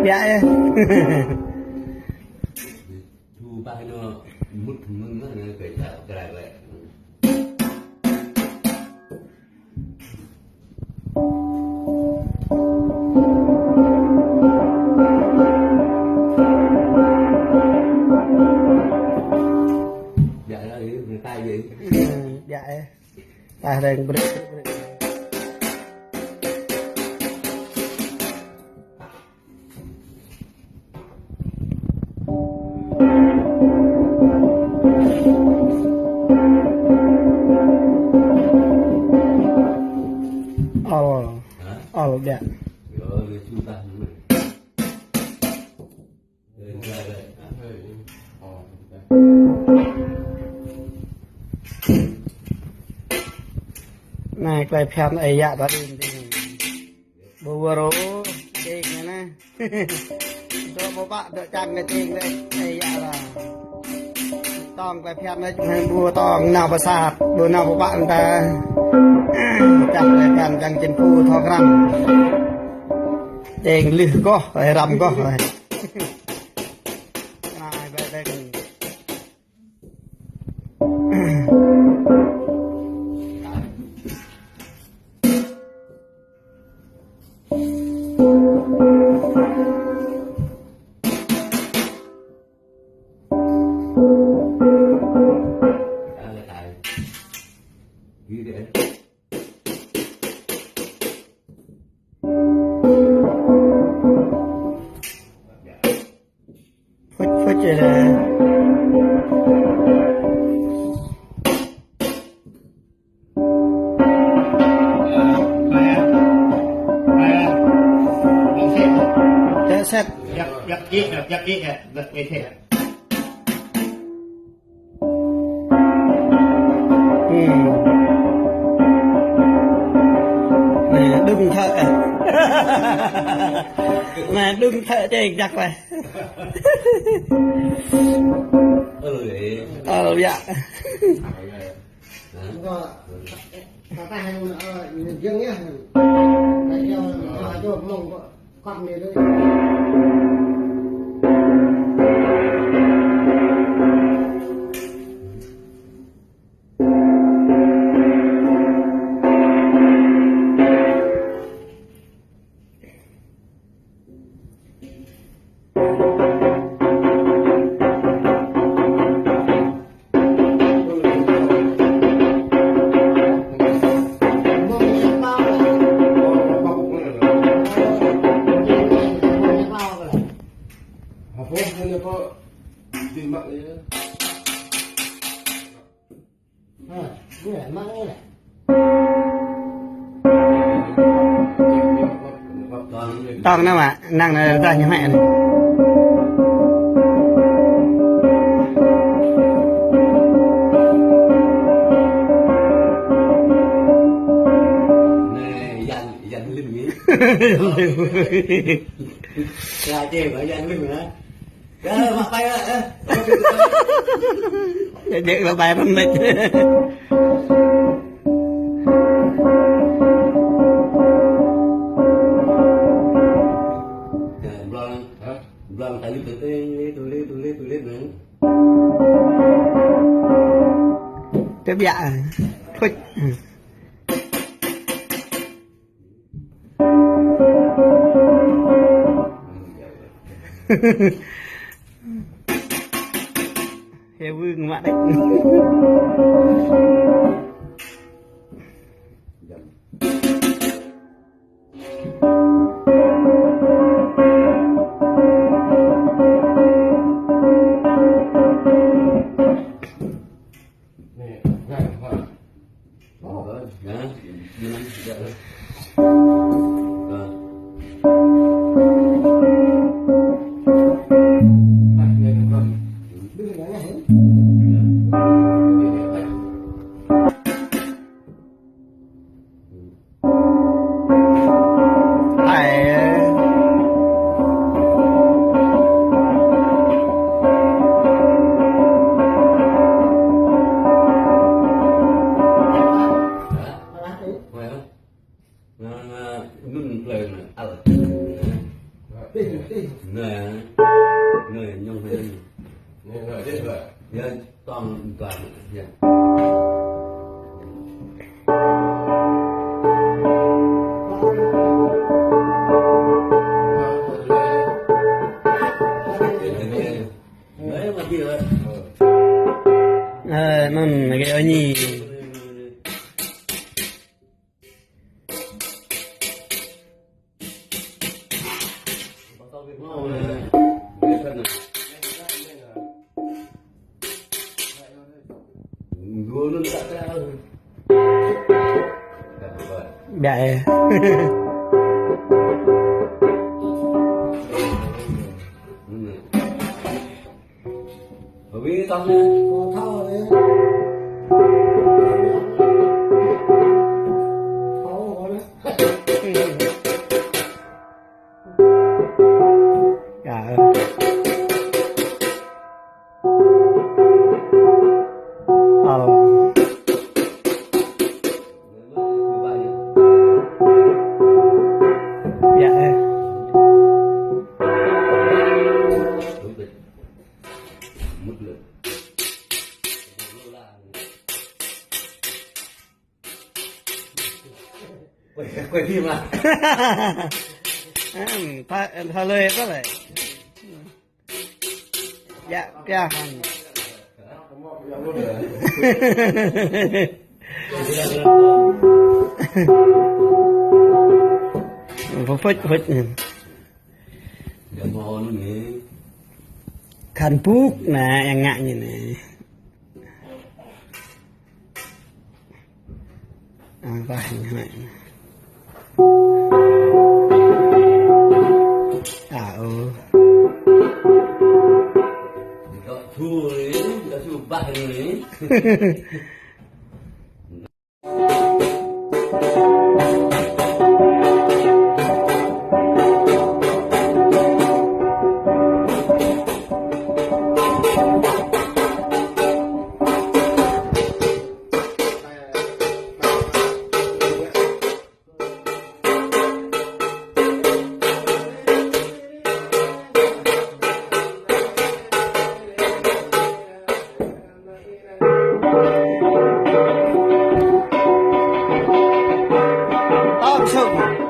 Dạ thu ba nó mút mưng nó phải tạo cái vậy. Dạ là người ta gì? Dạ ta đang dạ. Rồi chúng ta này cái phèn ấy dạ ta đi bùa rô đi nè cho bố bạn đợi chăng cái tiền đây ấy dạ là tòng cái phèn này chúng hay bùa tòng nào bà sạt bùa nào bố bạn ta chăng cái phèn chăng trên phu thọ rằm tiền lư có phải rằm có rồi này về đây phết vậy là set giật chiếc giật như thế nè đừng thợ nè đừng thợ chơi giặc này dạ ta hay dương nhá tại cho mông con này thôi. tòng nào mà năng là ra nhà mẹ này dành linh gì là chơi phải dành linh nữa mặt bay để điện là bài bằng lịch Belum tadi tulis nữa. tiếp dạ thôi heo vương mà đấy nun lên ở người nhung hay người chết rồi dân toàn dân đấy mà kia đấy nun cái ở nhì bẹ vì tao nè có thao đấy khó đấy cả dạ mất lực quay phim à thôi lời có vậy dạ dạ phết phết Jangan mau ni. khăn puk nè yang ngại như này vậy này Kau tu ni, kau tu bah ni. to